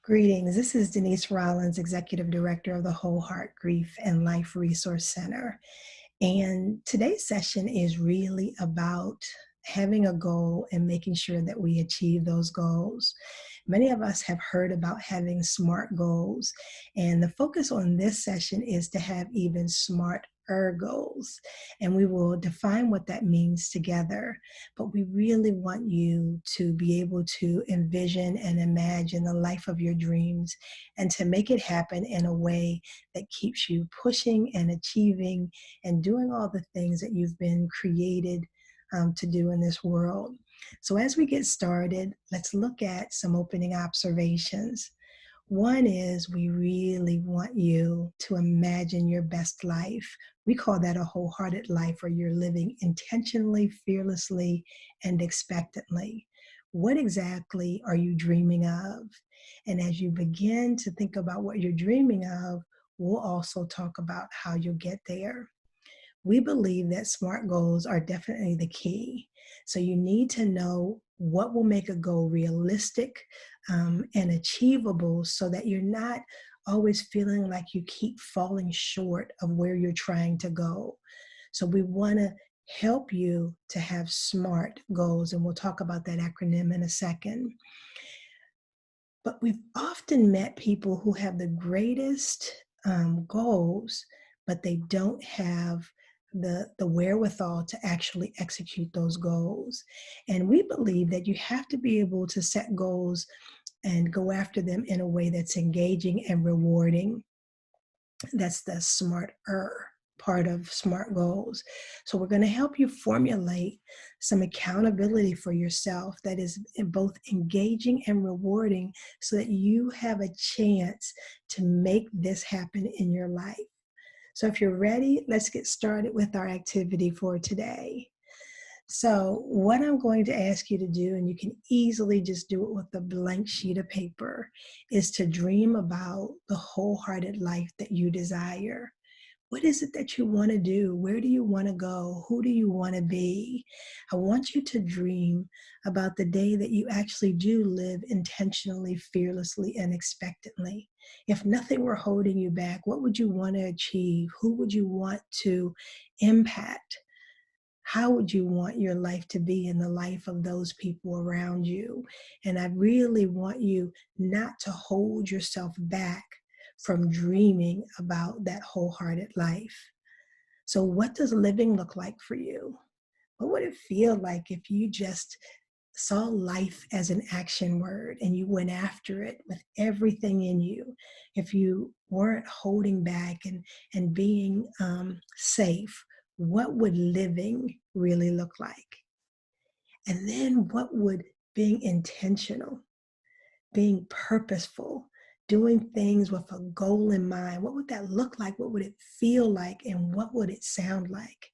Greetings. This is Denise Rollins, Executive Director of the Whole Heart Grief and Life Resource Center. And today's session is really about having a goal and making sure that we achieve those goals. Many of us have heard about having SMART goals, and the focus on this session is to have even smarter goals. And we will define what that means together. But we really want you to be able to envision and imagine the life of your dreams and to make it happen in a way that keeps you pushing and achieving and doing all the things that you've been created to do in this world. So as we get started, let's look at some opening observations. One is we really want you to imagine your best life. We call that a wholehearted life, where you're living intentionally, fearlessly, and expectantly. What exactly are you dreaming of? And as you begin to think about what you're dreaming of, we'll also talk about how you'll get there. We believe that SMART goals are definitely the key. So you need to know what will make a goal realistic and achievable, so that you're not always feeling like you keep falling short of where you're trying to go. So we want to help you to have SMART goals, and we'll talk about that acronym in a second. But we've often met people who have the greatest goals, but they don't have the wherewithal to actually execute those goals. And we believe that you have to be able to set goals and go after them in a way that's engaging and rewarding. That's the smarter part of SMART goals. So we're going to help you formulate some accountability for yourself that is both engaging and rewarding, so that you have a chance to make this happen in your life. So if you're ready, let's get started with our activity for today. So what I'm going to ask you to do, and you can easily just do it with a blank sheet of paper, is to dream about the wholehearted life that you desire. What is it that you want to do? Where do you want to go? Who do you want to be? I want you to dream about the day that you actually do live intentionally, fearlessly, and expectantly. If nothing were holding you back, what would you want to achieve? Who would you want to impact? How would you want your life to be in the life of those people around you? And I really want you not to hold yourself back from dreaming about that wholehearted life. So, what does living look like for you? What would it feel like if you just saw life as an action word and you went after it with everything in you? If you weren't holding back and being safe, what would living really look like? And then what would being intentional, being purposeful, doing things with a goal in mind, what would that look like? What would it feel like? And what would it sound like?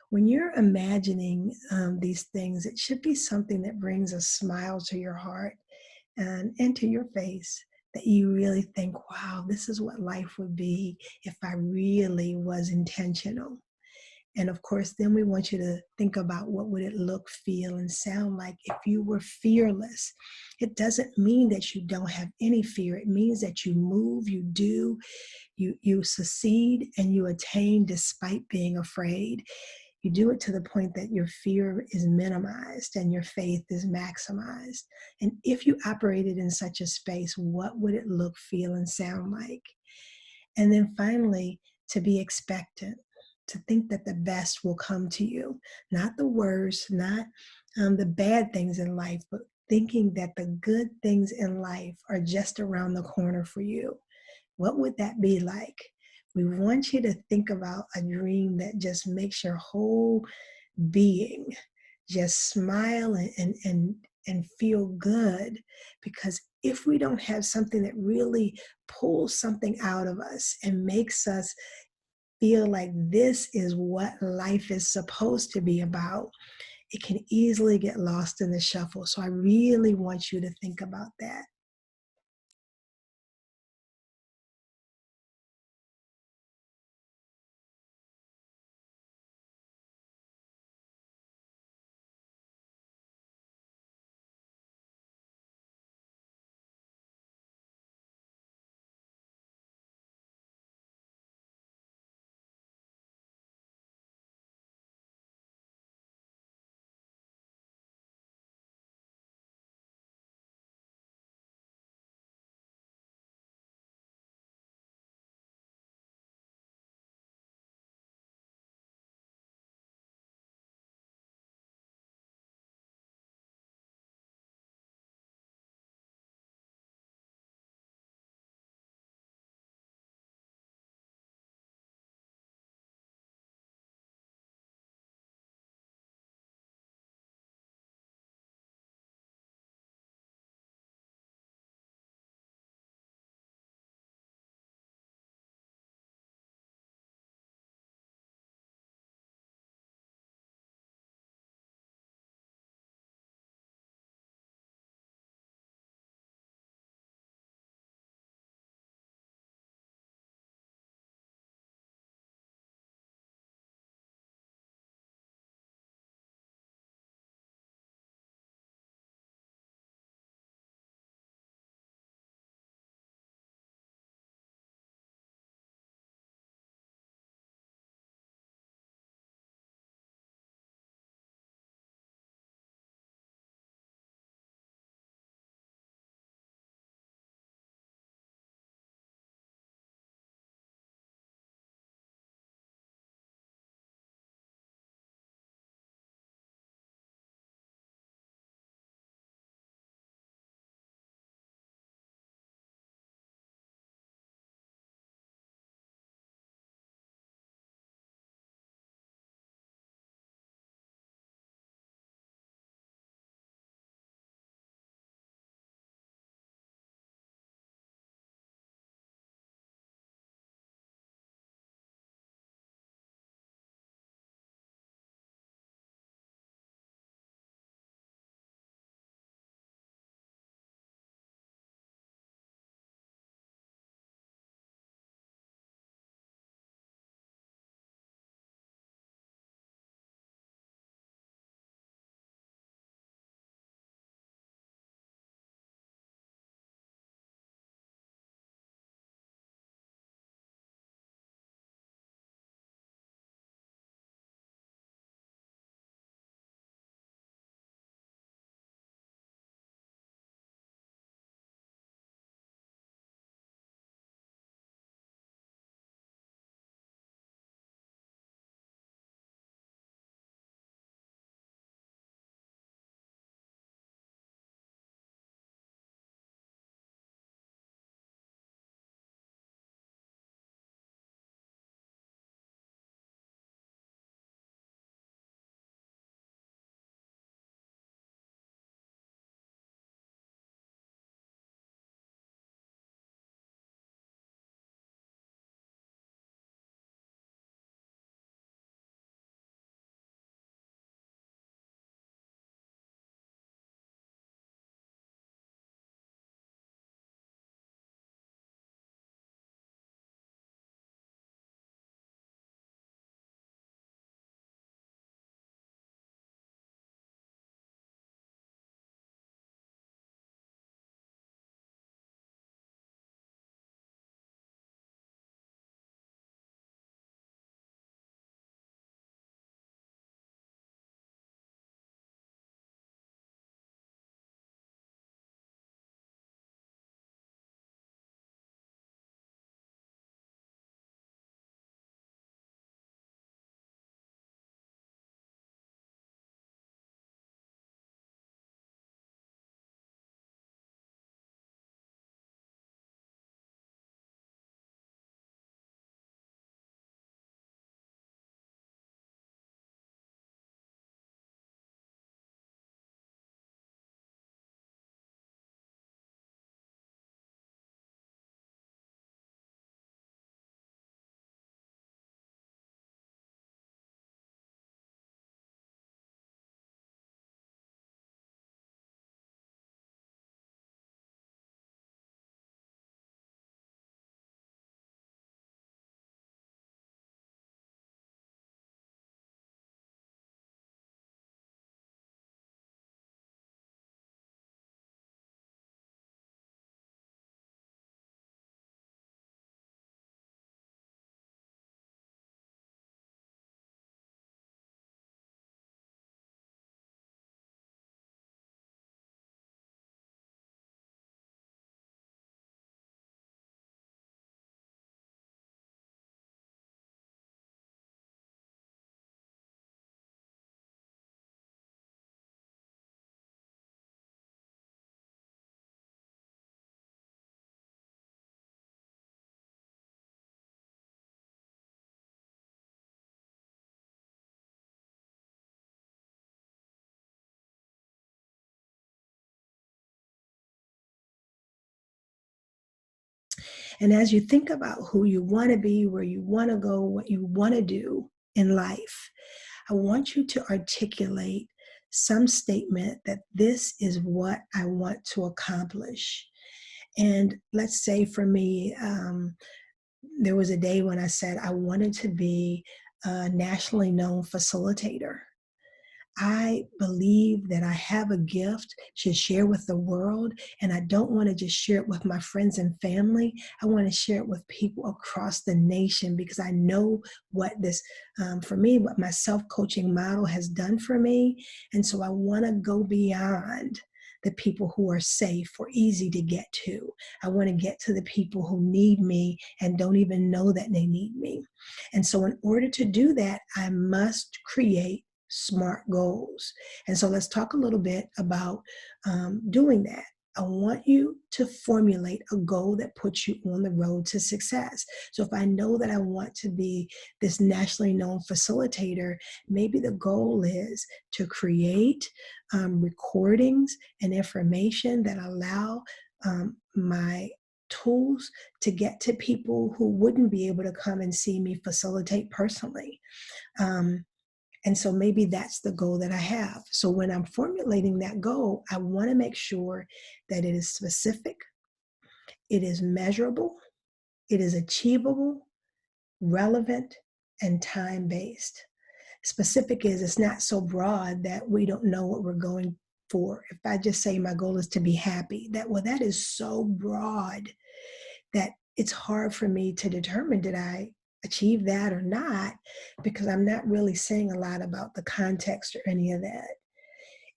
When you're imagining these things, it should be something that brings a smile to your heart and to your face, that you really think, wow, this is what life would be if I really was intentional. And of course, then we want you to think about what would it look, feel, and sound like if you were fearless. It doesn't mean that you don't have any fear. It means that you move, you do, you succeed, and you attain despite being afraid. You do it to the point that your fear is minimized and your faith is maximized. And if you operated in such a space, what would it look, feel, and sound like? And then finally, to be expectant, to think that the best will come to you, not the worst, not the bad things in life, but thinking that the good things in life are just around the corner for you. What would that be like? We want you to think about a dream that just makes your whole being just smile and feel good. Because if we don't have something that really pulls something out of us and makes us feel like this is what life is supposed to be about, it can easily get lost in the shuffle. So I really want you to think about that. And as you think about who you want to be, where you want to go, what you want to do in life, I want you to articulate some statement that this is what I want to accomplish. And let's say for me, there was a day when I said I wanted to be a nationally known facilitator. I believe that I have a gift to share with the world, and I don't want to just share it with my friends and family. I want to share it with people across the nation because I know what this, for me, what my self-coaching model has done for me. And so I want to go beyond the people who are safe or easy to get to. I want to get to the people who need me and don't even know that they need me. And so in order to do that, I must create SMART goals. And so let's talk a little bit about doing that. I want you to formulate a goal that puts you on the road to success. So if I know that I want to be this nationally known facilitator, maybe the goal is to create recordings and information that allow my tools to get to people who wouldn't be able to come and see me facilitate personally. And so maybe that's the goal that I have. So when I'm formulating that goal, I want to make sure that it is specific, it is measurable, it is achievable, relevant, and time-based. Specific is it's not so broad that we don't know what we're going for. If I just say my goal is to be happy, that is so broad that it's hard for me to determine, did I achieve that or not, because I'm not really saying a lot about the context or any of that.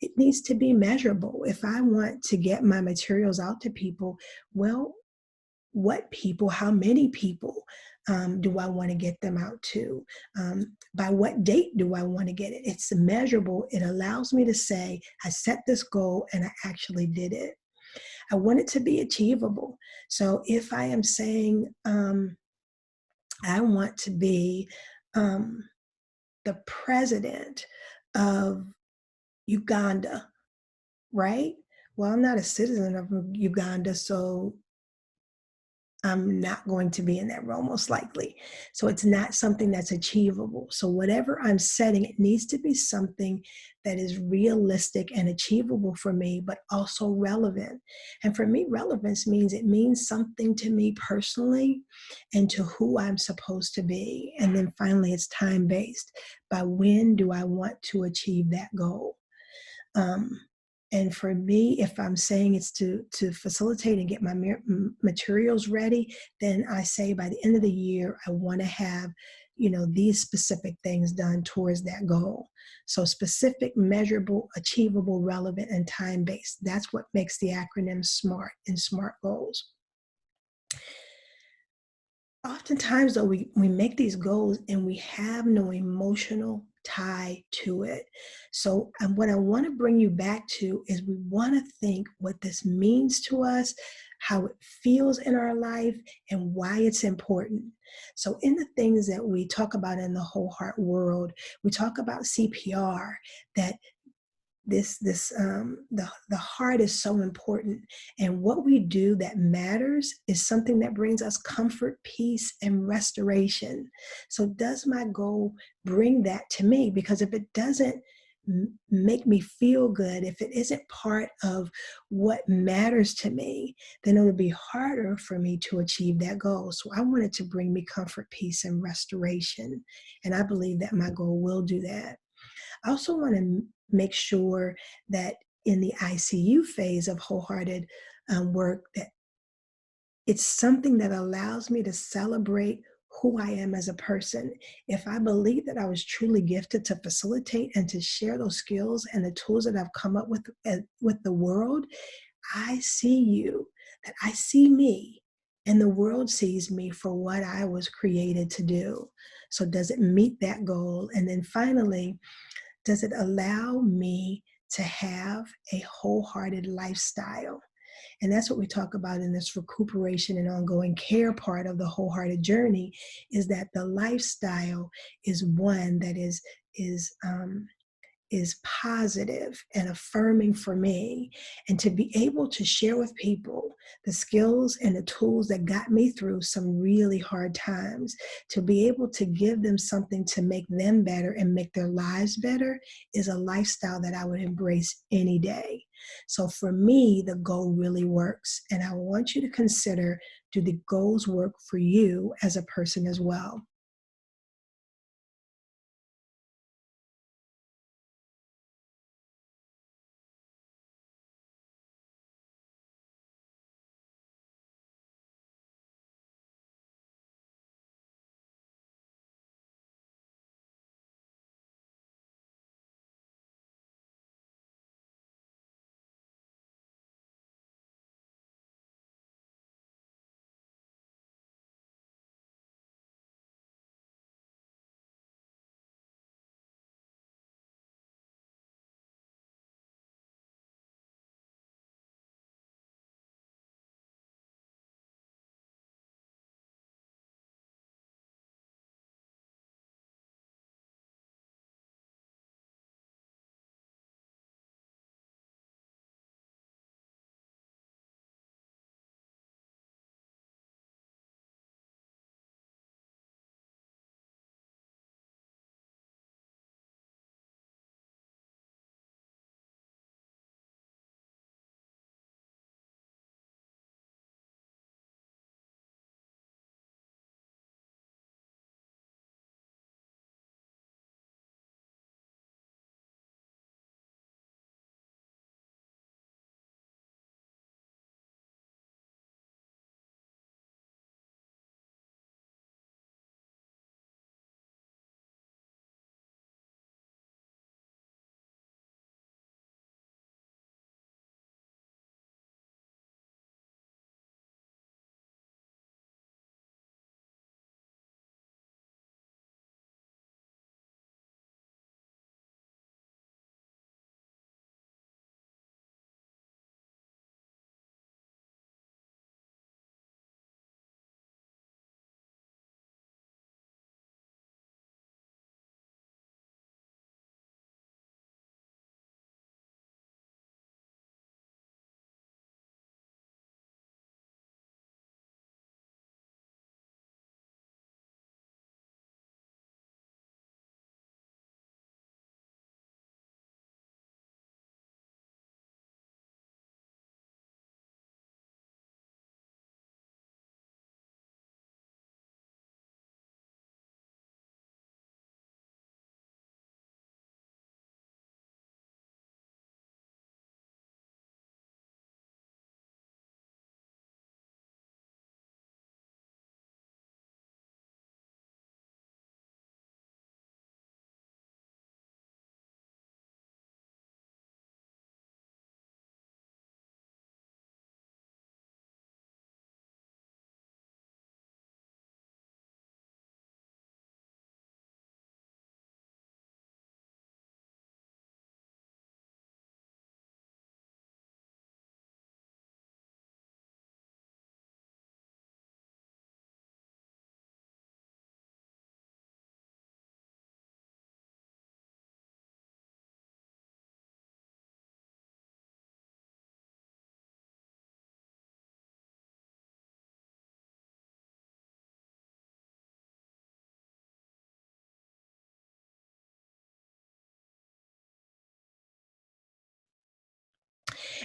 It needs to be measurable. If I want to get my materials out to people, well, what people, how many people do I want to get them out to? By what date do I want to get it? It's measurable. It allows me to say, I set this goal and I actually did it. I want it to be achievable. So if I am saying, I want to be the president of Uganda, right? Well, I'm not a citizen of Uganda, so I'm not going to be in that role most likely. So it's not something that's achievable. So whatever I'm setting, it needs to be something that is realistic and achievable for me, but also relevant. And for me, relevance means it means something to me personally and to who I'm supposed to be. And then finally, it's time-based. By when do I want to achieve that goal? And for me, if I'm saying it's to facilitate and get my materials ready, then I say by the end of the year, I want to have, these specific things done towards that goal. So specific, measurable, achievable, relevant, and time-based. That's what makes the acronym SMART and SMART goals. Oftentimes, though, we make these goals and we have no emotional tie to it. So what I want to bring you back to is we want to think what this means to us, how it feels in our life, and why it's important. So in the things that we talk about in the whole heart world, we talk about CPR, that the heart is so important, and what we do that matters is something that brings us comfort, peace, and restoration. So does my goal bring that to me? Because if it doesn't make me feel good, if it isn't part of what matters to me, then it'll be harder for me to achieve that goal. So I want it to bring me comfort, peace, and restoration, and I believe that my goal will do that. I also want to make sure that in the ICU phase of wholehearted work, that it's something that allows me to celebrate who I am as a person. If I believe that I was truly gifted to facilitate and to share those skills and the tools that I've come up with the world, I see you, that I see me, and the world sees me for what I was created to do. So does it meet that goal? And then finally, does it allow me to have a wholehearted lifestyle? And that's what we talk about in this recuperation and ongoing care part of the wholehearted journey, is that the lifestyle is one that is is positive and affirming for me, and to be able to share with people the skills and the tools that got me through some really hard times, to be able to give them something to make them better and make their lives better, is a lifestyle that I would embrace any day. So for me, the goal really works. And I want you to consider, do the goals work for you as a person as well?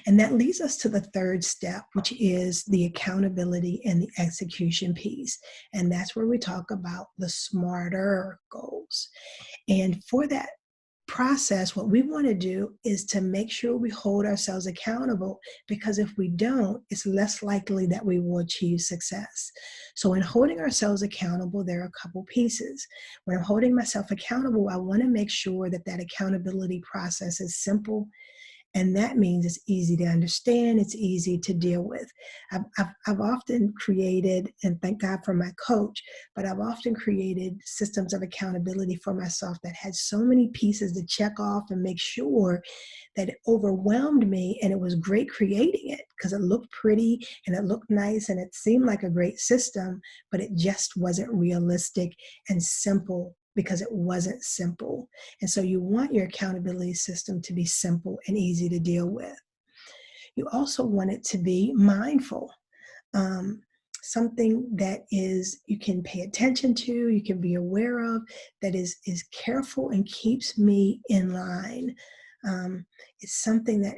And that leads us to the third step, which is the accountability and the execution piece. And that's where we talk about the smarter goals. And for that process, what we want to do is to make sure we hold ourselves accountable, because if we don't, it's less likely that we will achieve success. So in holding ourselves accountable, there are a couple pieces. When I'm holding myself accountable, I want to make sure that that accountability process is simple, and that means it's easy to understand, it's easy to deal with. I've often created, and thank God for my coach, but I've often created systems of accountability for myself that had so many pieces to check off and make sure that it overwhelmed me. And it was great creating it because it looked pretty and it looked nice and it seemed like a great system, but it just wasn't realistic and simple because it wasn't simple. And so you want your accountability system to be simple and easy to deal with. You also want it to be mindful, um, something that is you can pay attention to, you can be aware of, that is careful and keeps me in line. It's something that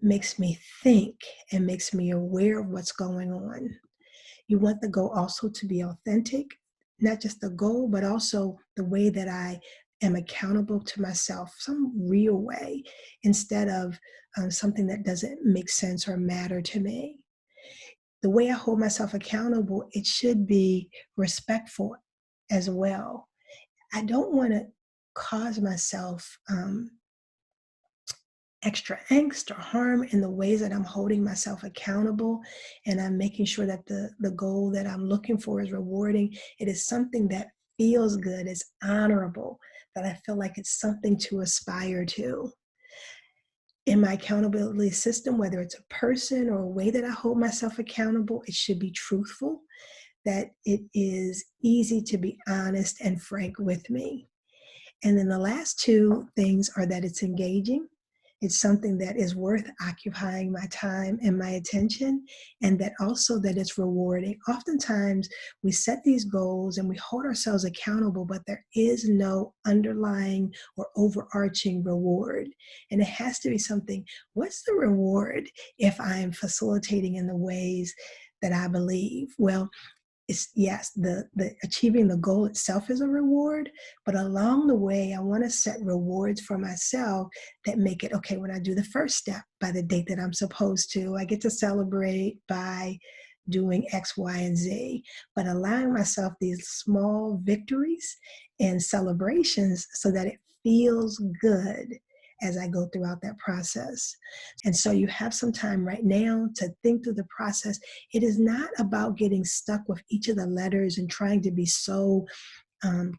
makes me think and makes me aware of what's going on. You want the goal also to be authentic, not just the goal, but also the way that I am accountable to myself, some real way, instead of something that doesn't make sense or matter to me. The way I hold myself accountable, it should be respectful as well. I don't want to cause myself extra angst or harm in the ways that I'm holding myself accountable, and I'm making sure that the goal that I'm looking for is rewarding. It is something that feels good, is honorable, that I feel like it's something to aspire to. In my accountability system, whether it's a person or a way that I hold myself accountable, it should be truthful, that it is easy to be honest and frank with me. And then the last two things are that it's engaging. It's something that is worth occupying my time and my attention, and that also that it's rewarding. Oftentimes we set these goals and we hold ourselves accountable, but there is no underlying or overarching reward. And it has to be something, what's the reward if I am facilitating in the ways that I believe? Well, it's yes, the achieving the goal itself is a reward, but along the way, I want to set rewards for myself that make it okay. When I do the first step by the date that I'm supposed to, I get to celebrate by doing X, Y, and Z, but allowing myself these small victories and celebrations so that it feels good as I go throughout that process. And so you have some time right now to think through the process. It is not about getting stuck with each of the letters and trying to be so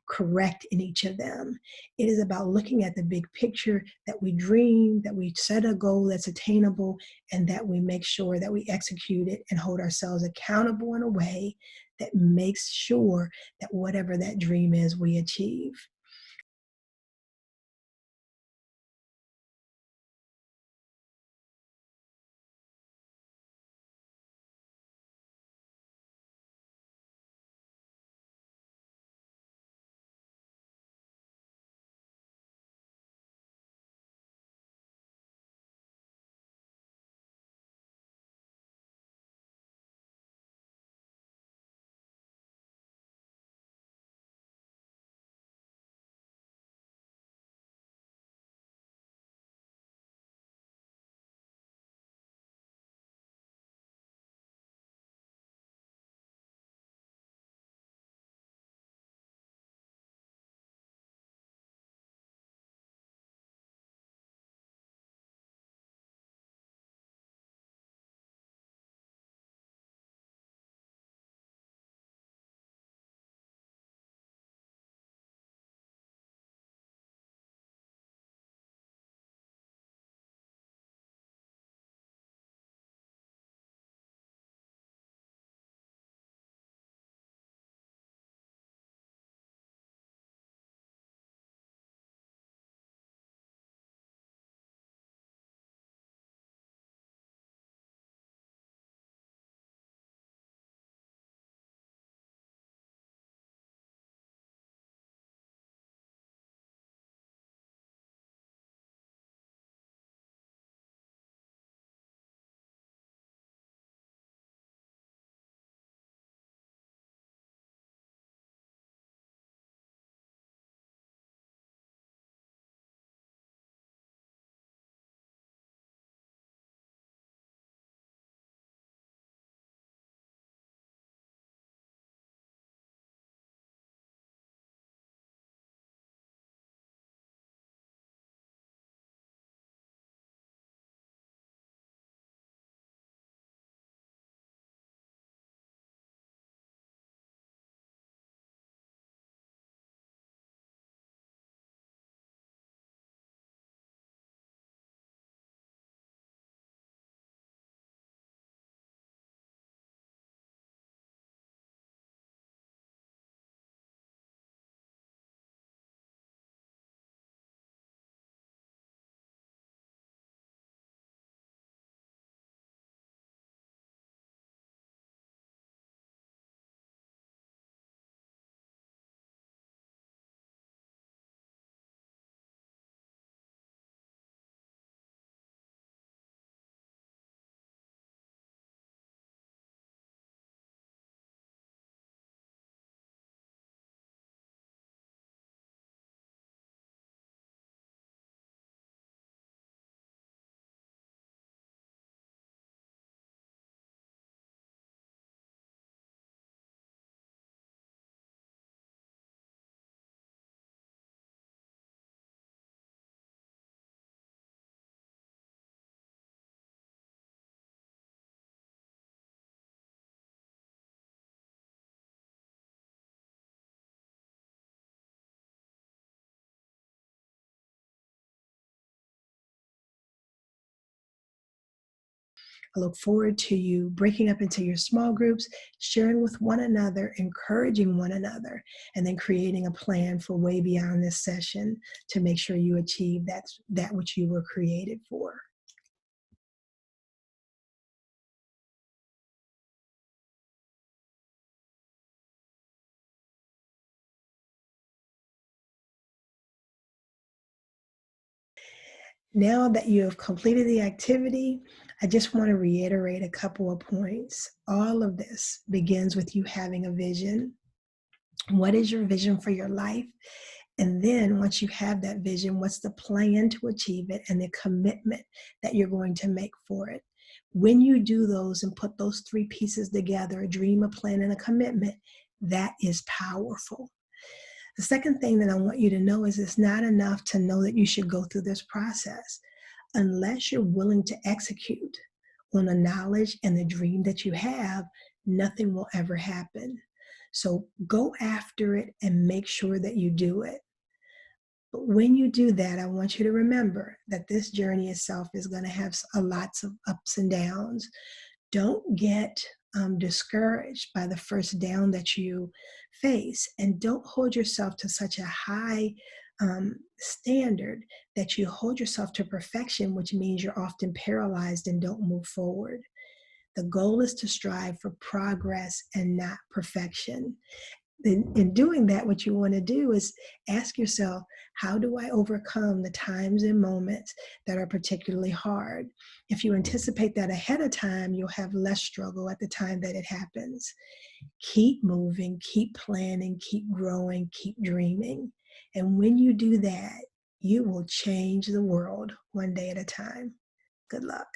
correct in each of them. It is about looking at the big picture, that we dream, that we set a goal that's attainable, and that we make sure that we execute it and hold ourselves accountable in a way that makes sure that whatever that dream is, we achieve. I look forward to you breaking up into your small groups, sharing with one another, encouraging one another, and then creating a plan for way beyond this session to make sure you achieve that which you were created for. Now that you have completed the activity, I just want to reiterate a couple of points. All of this begins with you having a vision. What is your vision for your life? And then once you have that vision, what's the plan to achieve it and the commitment that you're going to make for it? When you do those and put those three pieces together, a dream, a plan, and a commitment, that is powerful. The second thing that I want you to know is it's not enough to know that you should go through this process. Unless you're willing to execute on the knowledge and the dream that you have, nothing will ever happen. So go after it and make sure that you do it. But when you do that, I want you to remember that this journey itself is going to have lots of ups and downs. Don't get discouraged by the first down that you face, and don't hold yourself to such a high standard that you hold yourself to perfection, which means you're often paralyzed and don't move forward. The goal is to strive for progress and not perfection. In doing that, what you want to do is ask yourself, how do I overcome the times and moments that are particularly hard? If you anticipate that ahead of time, you'll have less struggle at the time that it happens. Keep moving, keep planning, keep growing, keep dreaming. And when you do that, you will change the world one day at a time. Good luck.